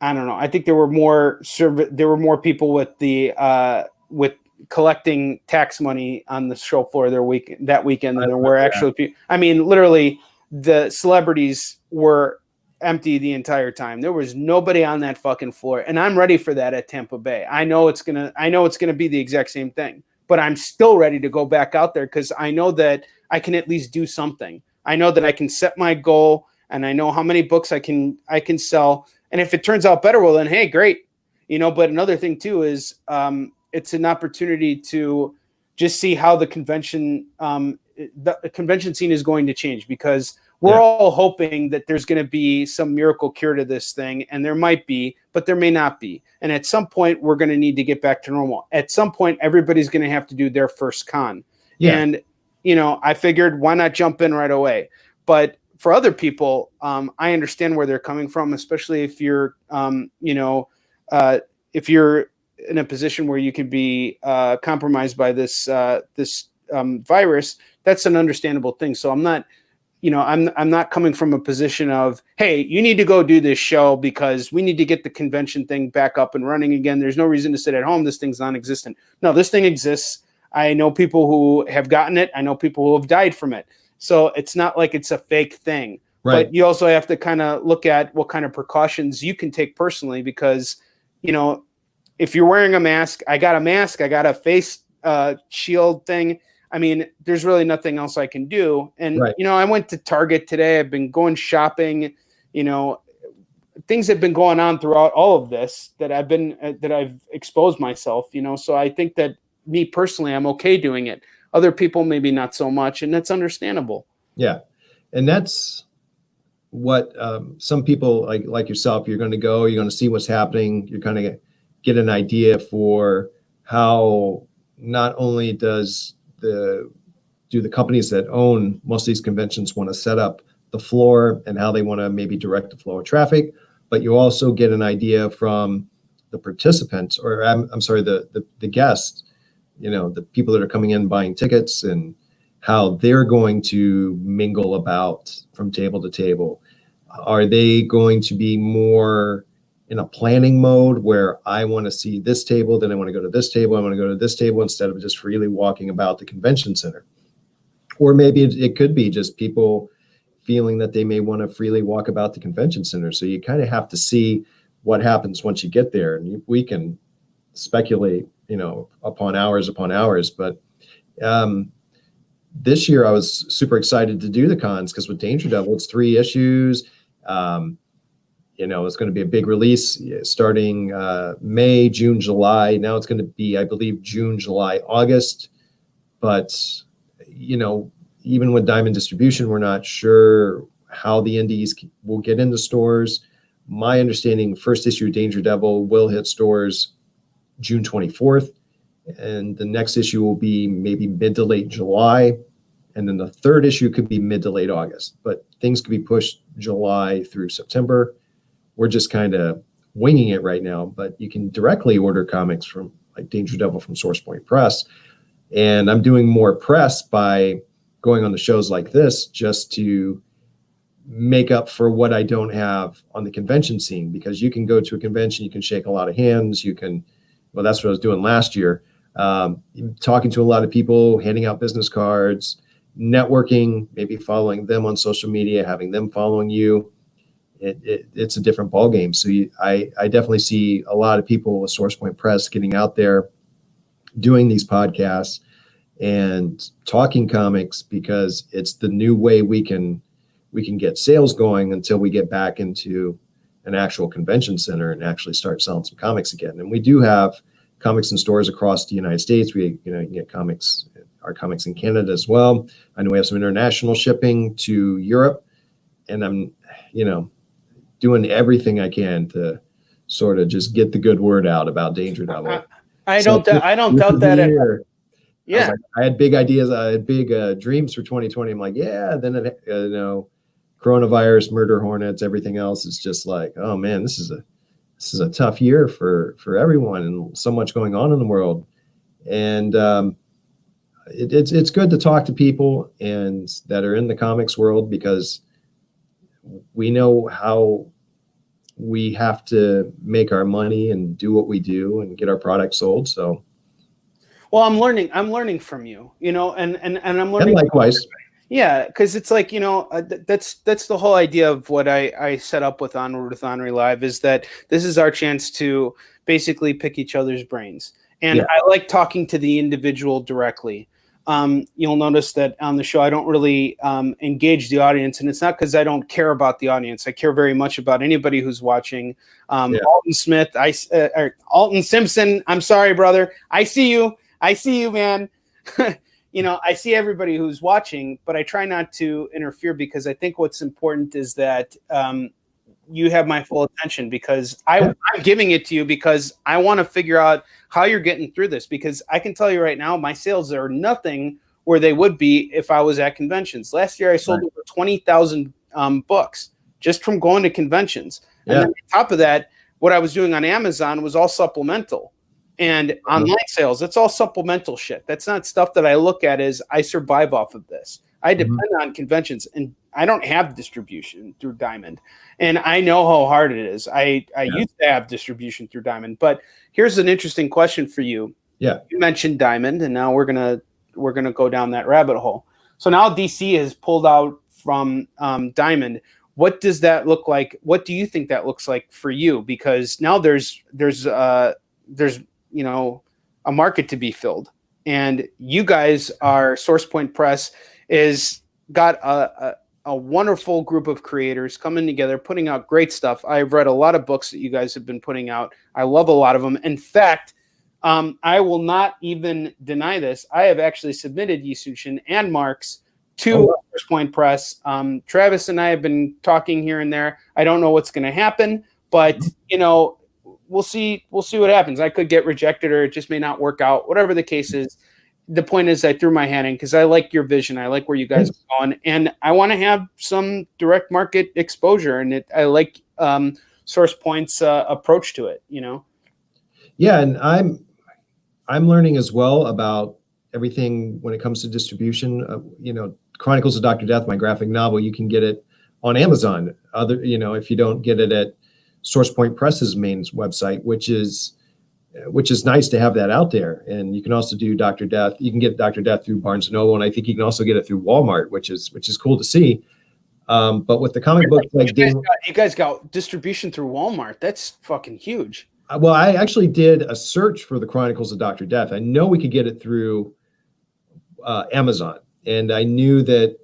I don't know. I think there were more people with collecting tax money on the show floor that weekend than there were actually people. I mean, literally, the celebrities were empty the entire time. There was nobody on that fucking floor, and I'm ready for that at Tampa Bay. I know it's gonna be the exact same thing, but I'm still ready to go back out there because I know that I can at least do something. I know that I can set my goal, and I know how many books I can sell. And if it turns out better, well, then hey, great. But another thing too is it's an opportunity to just see how the convention scene is going to change, because we're all hoping that there's going to be some miracle cure to this thing, and there might be, but there may not be. And at some point, we're going to need to get back to normal. At some point, everybody's going to have to do their first con. Yeah. And, I figured, why not jump in right away? But for other people, I understand where they're coming from, especially if you're, if you're in a position where you could be compromised by this virus. That's an understandable thing. So I'm not, I'm not coming from a position of, hey, you need to go do this show because we need to get the convention thing back up and running again. There's no reason to sit at home. This thing's non-existent. No, this thing exists. I know people who have gotten it. I know people who have died from it. So it's not like it's a fake thing. Right. But you also have to kind of look at what kind of precautions you can take personally, because, if you're wearing a mask, I got a mask, I got a face shield thing. I mean, there's really nothing else I can do. And, I went to Target today. I've been going shopping, things have been going on throughout all of this that I've exposed myself, so I think that me personally, I'm okay doing it. Other people, maybe not so much. And that's understandable. Yeah. And that's what some people like yourself, you're going to see what's happening. You're going to get an idea for how not only do the companies that own most of these conventions want to set up the floor and how they want to maybe direct the flow of traffic, but you also get an idea from the participants, or I'm sorry, the guests, the people that are coming in buying tickets, and how they're going to mingle about from table to table. Are they going to be more in a planning mode where I want to see this table, then I want to go to this table, I want to go to this table, instead of just freely walking about the convention center? Or maybe it could be just people feeling that they may want to freely walk about the convention center. So you kind of have to see what happens once you get there. And we can speculate, upon hours, but this year I was super excited to do the cons, because with Danger Devil, it's 3 issues. It's going to be a big release starting May, June, July. Now it's going to be, I believe, June, July, August. But, even with Diamond Distribution, we're not sure how the indies will get into stores. My understanding, first issue of Danger Devil will hit stores June 24th. And the next issue will be maybe mid to late July. And then the third issue could be mid to late August. But things could be pushed July through September. We're just kind of winging it right now, but you can directly order comics from like Danger Devil from Source Point Press. And I'm doing more press by going on the shows like this, just to make up for what I don't have on the convention scene, because you can go to a convention, you can shake a lot of hands. That's what I was doing last year. Talking to a lot of people, handing out business cards, networking, maybe following them on social media, having them following you. It's a different ballgame. So I definitely see a lot of people with Source Point Press getting out there, doing these podcasts and talking comics, because it's the new way we can get sales going until we get back into an actual convention center and actually start selling some comics again. And we do have comics in stores across the United States. You can get our comics in Canada as well. I know we have some international shipping to Europe, and I'm, doing everything I can to sort of just get the good word out about Danger Devil. I don't doubt that. Yeah. I had big ideas. I had big dreams for 2020. I'm like, yeah. Then coronavirus, murder hornets, everything else is just like, oh man, this is a tough year for everyone, and so much going on in the world. And it's good to talk to people and that are in the comics world, because we know how we have to make our money and do what we do and get our product sold. So, well, I'm learning from you, you know, and I'm learning. And likewise. Yeah, because it's like, you know, that's the whole idea of what I set up with Onward with ONRIE Live, is that this is our chance to basically pick each other's brains. And I like talking to the individual directly. You'll notice that on the show, I don't really engage the audience, and it's not because I don't care about the audience. I care very much about anybody who's watching. Alton Smith, Alton Simpson, I'm sorry, brother. I see you, man. You know, I see everybody who's watching, but I try not to interfere, because I think what's important is that you have my full attention, because I'm giving it to you because I want to figure out how you're getting through this, because I can tell you right now, my sales are nothing where they would be if I was at conventions. Last year, I sold over 20,000 books just from going to conventions. And then on top of that, what I was doing on Amazon was all supplemental. And online sales, that's all supplemental shit. That's not stuff that I look at as I survive off of this. I depend on conventions, and I don't have distribution through Diamond. And I know how hard it is. I used to have distribution through Diamond. But here's an interesting question for you. Yeah. You mentioned Diamond, and now we're gonna go down that rabbit hole. So now DC has pulled out from Diamond. What does that look like? What do you think that looks like for you? Because now there's you know, a market to be filled, and you guys are SourcePoint Press is got a wonderful group of creators coming together, putting out great stuff. I've read a lot of books that you guys have been putting out. I love a lot of them. In fact, I will not even deny this. I have actually submitted Yisuchin and Mark's to SourcePoint Press. Travis and I have been talking here and there. I don't know what's going to happen, but you know, we'll see what happens. I could get rejected, or it just may not work out. Whatever the case is, the point is I threw my hat in because I like your vision. I like where you guys are going, and I want to have some direct market exposure. And I like SourcePoint's approach to it, you know? Yeah. And I'm learning as well about everything when it comes to distribution. You know, Chronicles of Dr. Death, my graphic novel, you can get it on Amazon. If you don't get it at SourcePoint Press's main website, which is nice to have that out there. And you can also do Dr. Death. You can get Dr. Death through Barnes & Noble, and I think you can also get it through Walmart, which is cool to see. But with the comic book, like you guys got distribution through Walmart. That's fucking huge. Well, I actually did a search for the Chronicles of Dr. Death. I know we could get it through Amazon, and I knew that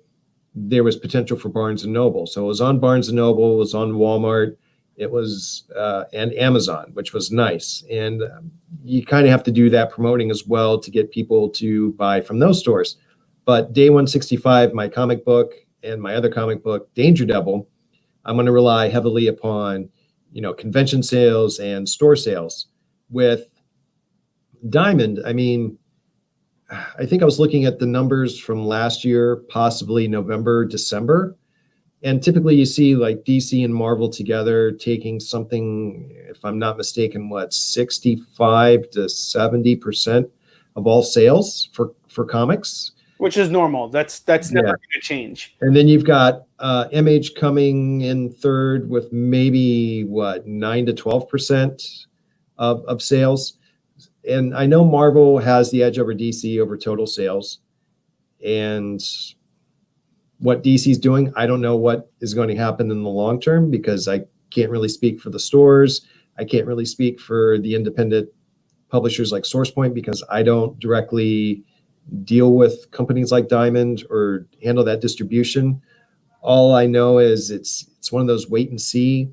there was potential for Barnes & Noble. So it was on Barnes & Noble, it was on Walmart, it was and Amazon, which was nice. And you kind of have to do that promoting as well to get people to buy from those stores. But Day 165, my comic book, and my other comic book, Danger Devil, I'm going to rely heavily upon, you know, convention sales and store sales. With Diamond, I mean, I think I was looking at the numbers from last year, possibly November, December. And typically you see like DC and Marvel together taking something, if I'm not mistaken, 65 to 70% of all sales for comics. Which is normal. That's never going to change. And then you've got MH coming in third with maybe 9 to 12% of sales. And I know Marvel has the edge over DC over total sales. And what DC's doing, I don't know what is going to happen in the long term, because I can't really speak for the stores. I can't really speak for the independent publishers like SourcePoint, because I don't directly deal with companies like Diamond or handle that distribution. All I know is it's one of those wait and see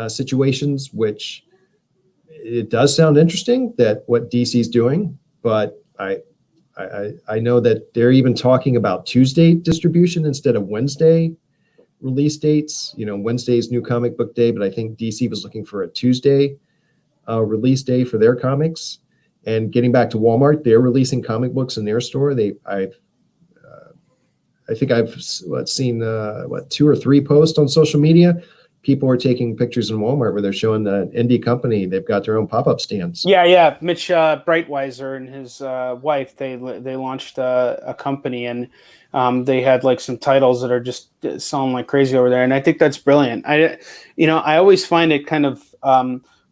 situations, which it does sound interesting that what DC's doing, but I know that they're even talking about Tuesday distribution instead of Wednesday release dates. You know, Wednesday's New Comic Book Day, but I think DC was looking for a Tuesday release day for their comics. And getting back to Walmart, they're releasing comic books in their store. I think I've seen 2 or 3 posts on social media, people are taking pictures in Walmart where they're showing the indie company. They've got their own pop-up stands. Yeah. Mitch Breitweiser and his wife, they launched a company, and they had like some titles that are just selling like crazy over there. And I think that's brilliant. I always find it kind of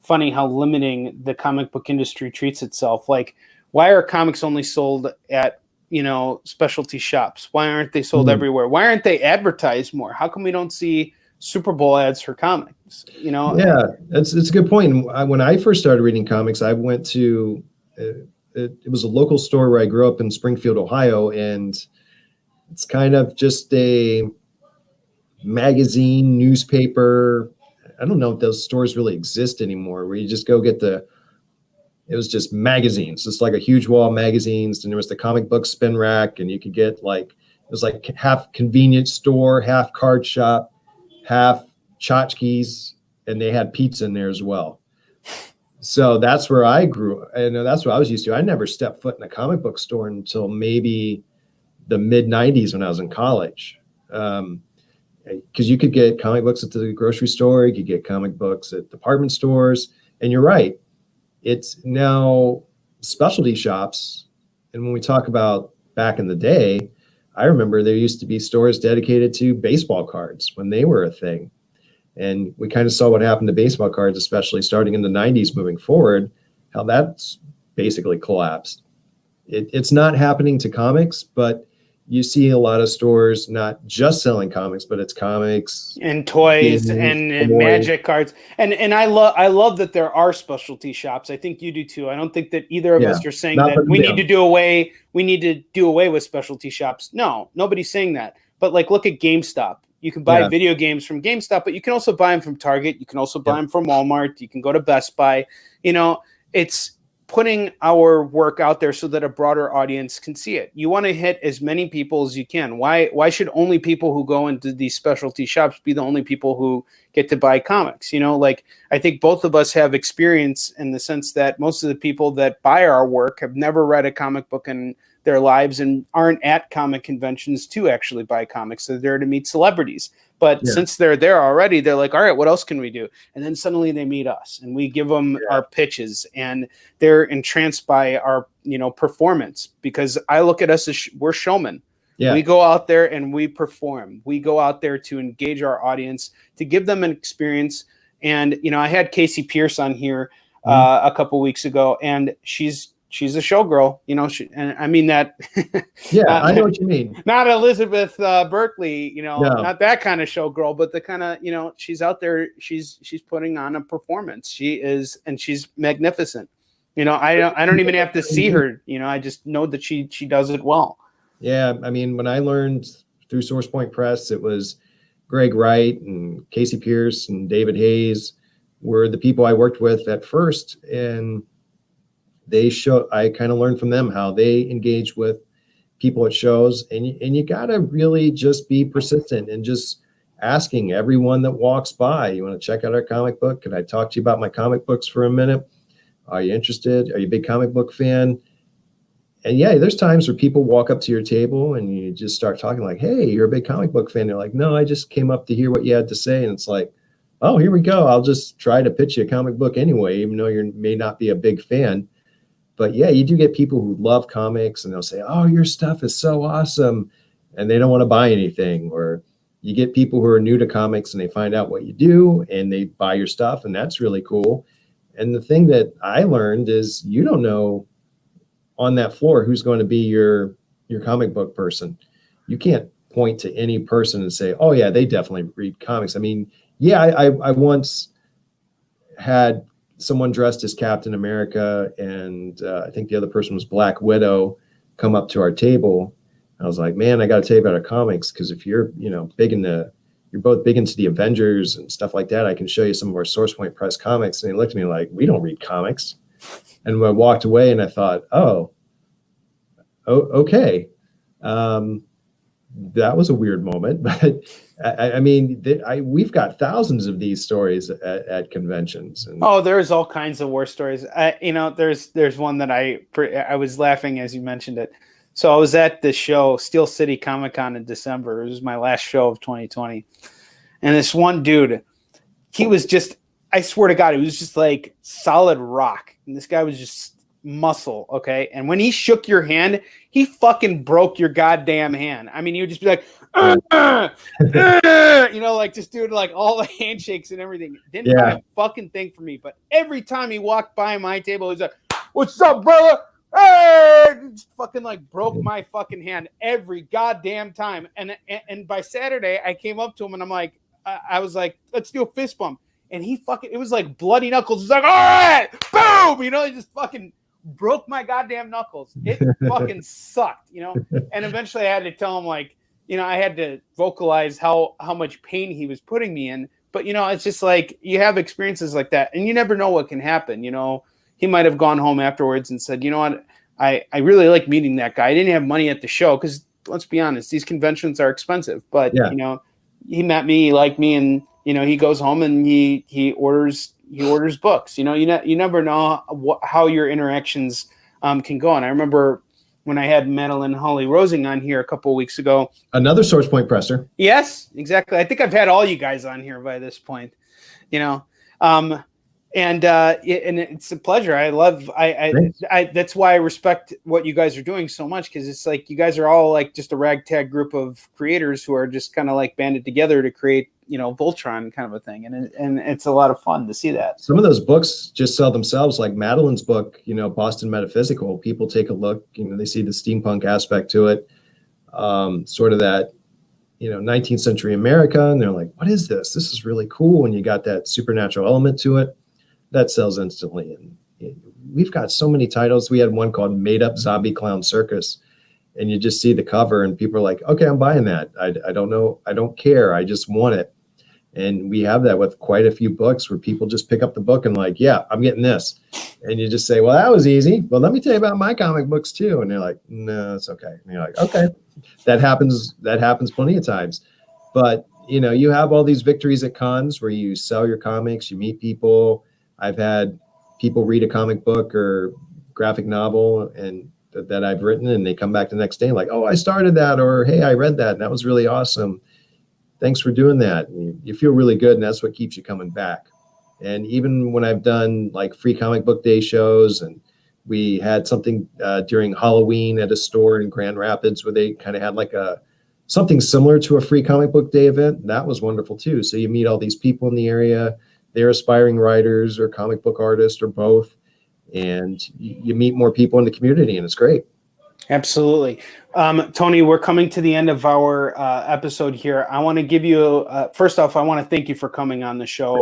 funny how limiting the comic book industry treats itself. Like, why are comics only sold at specialty shops? Why aren't they sold everywhere? Why aren't they advertised more? How come we don't see Super Bowl ads for comics? Yeah, it's a good point. When I first started reading comics, I went to it was a local store where I grew up in Springfield, Ohio, and it's kind of just a magazine, newspaper. I don't know if those stores really exist anymore, where you just go get it was just magazines, just like a huge wall of magazines. And there was the comic book spin rack, and you could get it was like half convenience store, half card shop, half tchotchkes, and they had pizza in there as well. So that's where I grew. That's what I was used to. I never stepped foot in a comic book store until maybe the mid 90s when I was in college. Because you could get comic books at the grocery store, you could get comic books at department stores. And you're right, it's now specialty shops. And when we talk about back in the day, I remember there used to be stores dedicated to baseball cards when they were a thing. And we kind of saw what happened to baseball cards, especially starting in the 90s moving forward, how that's basically collapsed. It's not happening to comics, but you see a lot of stores not just selling comics, but it's comics and toys and magic cards. And I love that there are specialty shops. I think you do too. I don't think that either of us are saying that we need to do away with specialty shops. No, nobody's saying that. But like, look at GameStop. You can buy video games from GameStop, but you can also buy them from Target. You can also buy them from Walmart. You can go to Best Buy. It's putting our work out there so that a broader audience can see it. You want to hit as many people as you can. Why should only people who go into these specialty shops be the only people who get to buy comics? I think both of us have experience in the sense that most of the people that buy our work have never read a comic book in their lives and aren't at comic conventions to actually buy comics. They're there to meet celebrities. But since they're there already, they're like, all right, what else can we do? And then suddenly they meet us and we give them our pitches, and they're entranced by our, performance, because I look at us as we're showmen. Yeah. We go out there and we perform. We go out there to engage our audience, to give them an experience. And, I had Casey Pierce on here a couple weeks ago, and she's a showgirl, and I mean that. Yeah, I know what you mean. Not Elizabeth Berkley, not that kind of showgirl, but the kind of, she's out there. She's putting on a performance. She is, and she's magnificent. I don't even have to see her. I just know that she does it well. Yeah, I mean, when I learned through Source Point Press, it was Greg Wright and Casey Pierce and David Hayes were the people I worked with at first, and I kind of learned from them how they engage with people at shows, and you got to really just be persistent and just asking everyone that walks by, you want to check out our comic book? Can I talk to you about my comic books for a minute? Are you interested? Are you a big comic book fan? And yeah, there's times where people walk up to your table and you just start talking like, hey, you're a big comic book fan. They're like, no, I just came up to hear what you had to say. And it's like, oh, here we go. I'll just try to pitch you a comic book anyway, even though you may not be a big fan. But yeah, you do get people who love comics and they'll say, oh, your stuff is so awesome. And they don't want to buy anything. Or you get people who are new to comics and they find out what you do and they buy your stuff. And that's really cool. And the thing that I learned is you don't know on that floor who's going to be your comic book person. You can't point to any person and say, oh yeah, they definitely read comics. I mean, yeah, I once had someone dressed as Captain America, and I think the other person was Black Widow, come up to our table. I was like, man, I got to tell you about our comics, because if you're, you're both big into the Avengers and stuff like that, I can show you some of our Source Point Press comics. And they looked at me like, we don't read comics. And I walked away and I thought, oh, okay. That was a weird moment, but I mean, we've got thousands of these stories at conventions. And there's all kinds of war stories. There's one that I was laughing as you mentioned it. So I was at the show, Steel City Comic Con in December. It was my last show of 2020. And this one dude, he was just, I swear to God, it was just like solid rock. And this guy was just muscle. Okay. And when he shook your hand, he fucking broke your goddamn hand. I mean, he would just be like, you know, like just doing like all the handshakes and everything. Didn't buy a fucking thing for me. But every time he walked by my table, he was like, "What's up, brother?" Hey, just fucking like broke my fucking hand every goddamn time. And by Saturday, I came up to him and I'm like, I was like, let's do a fist bump. And he fucking, it was like bloody knuckles. He's like, all right, boom, you know, he just fucking broke my goddamn knuckles. It fucking sucked, you know. And eventually I had to tell him, like, you know, I had to vocalize how much pain he was putting me in. But, you know, it's just like you have experiences like that and you never know what can happen, you know. He might have gone home afterwards and said, you know what, I really like meeting that guy. I didn't have money at the show because, let's be honest, these conventions are expensive. But, you know, he met me, he liked me, and, you know, he goes home and he orders books. You know, you never know how your interactions can go. And I remember when I had Madeline Holly Rosing on here a couple of weeks ago. Another Source Point presser. Yes, exactly. I think I've had all you guys on here by this point, you know. And it's a pleasure. I that's why I respect what you guys are doing so much, because it's like you guys are all like just a ragtag group of creators who are just kind of like banded together to create, you know, Voltron kind of a thing, and it's a lot of fun to see that. Some of those books just sell themselves, like Madeline's book, you know, Boston Metaphysical. People take a look, you know, they see the steampunk aspect to it, sort of that, you know, 19th century America, and they're like, what is this? This is really cool. And you got that supernatural element to it. That sells instantly. And we've got so many titles. We had one called Made Up Zombie Clown Circus, and you just see the cover and people are like, okay, I'm buying that. I don't know. I don't care. I just want it. And we have that with quite a few books where people just pick up the book and like, yeah, I'm getting this. And you just say, well, that was easy. Well, let me tell you about my comic books too. And they're like, no, it's okay. And you're like, okay, that happens plenty of times. But, you know, you have all these victories at cons where you sell your comics, you meet people. I've had people read a comic book or graphic novel and that I've written, and they come back the next day like, oh, I started that, or hey, I read that and that was really awesome. Thanks for doing that. And you feel really good, and that's what keeps you coming back. And even when I've done like free comic book day shows, and we had something during Halloween at a store in Grand Rapids where they kind of had like something similar to a free comic book day event. That was wonderful too. So you meet all these people in the area. They're aspiring writers or comic book artists or both. And you meet more people in the community, and it's great. Absolutely. Tony, we're coming to the end of our episode here. I want to give you, first off, I want to thank you for coming on the show.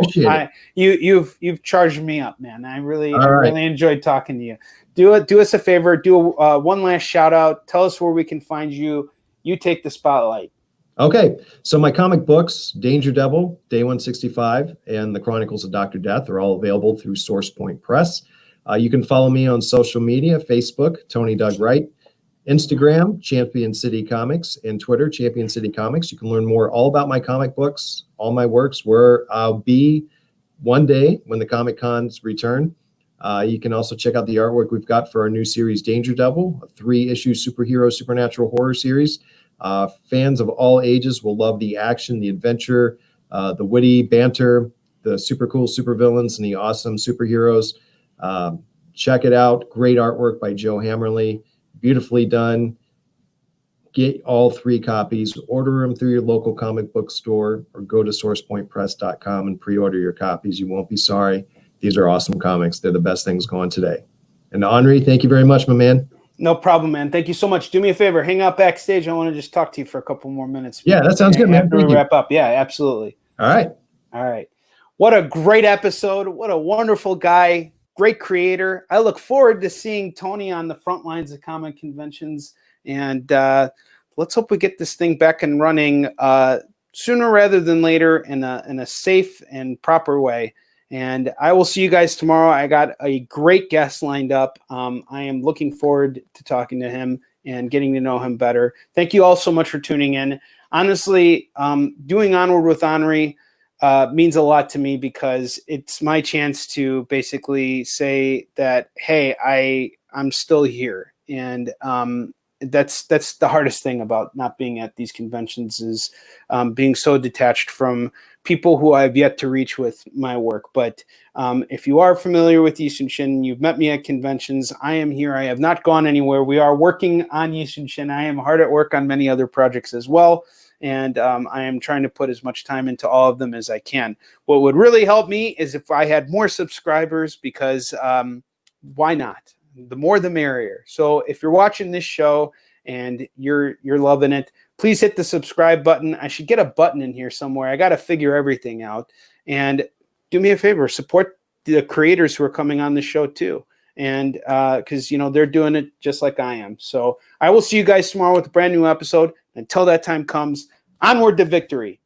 You've charged me up, man. I really enjoyed talking to you. Do us a favor. Do one last shout out. Tell us where we can find you. You take the spotlight. Okay, so my comic books, Danger Devil, Day 165, and the Chronicles of Dr. Death are all available through Source Point Press. You can follow me on social media, Facebook, Tony Doug Wright, Instagram, Champion City Comics, and Twitter, Champion City Comics. You can learn more all about my comic books, all my works, where I'll be one day when the Comic Cons return. You can also check out the artwork we've got for our new series, Danger Devil, a 3-issue superhero supernatural horror series. Fans of all ages will love the action, the adventure, the witty banter, the super cool supervillains, and the awesome superheroes. Check it out. Great artwork by Joe Hammerly. Beautifully done. Get all 3 copies. Order them through your local comic book store or go to sourcepointpress.com and pre-order your copies. You won't be sorry. These are awesome comics. They're the best things going today. And Henri, thank you very much, my man. No problem, man. Thank you so much. Do me a favor. Hang out backstage. I want to just talk to you for a couple more minutes. Yeah, that sounds good, man. After we wrap up. Yeah, absolutely. All right. All right. What a great episode. What a wonderful guy. Great creator. I look forward to seeing Tony on the front lines of comic conventions. And let's hope we get this thing back and running sooner rather than later in a safe and proper way. And I will see you guys tomorrow. I got a great guest lined up. I am looking forward to talking to him and getting to know him better. Thank you all so much for tuning in. Honestly, doing Onward with Henri means a lot to me because it's my chance to basically say that, hey, I'm still here. And that's the hardest thing about not being at these conventions is being so detached from people who I've yet to reach with my work. But if you are familiar with Yishin Shin, you've met me at conventions, I am here. I have not gone anywhere. We are working on Yishin Shin. I am hard at work on many other projects as well. And I am trying to put as much time into all of them as I can. What would really help me is if I had more subscribers, because why not? The more the merrier. So if you're watching this show and you're loving it, please hit the subscribe button. I should get a button in here somewhere. I got to figure everything out. And do me a favor, support the creators who are coming on the show too. And because, they're doing it just like I am. So I will see you guys tomorrow with a brand new episode. Until that time comes, onward to victory.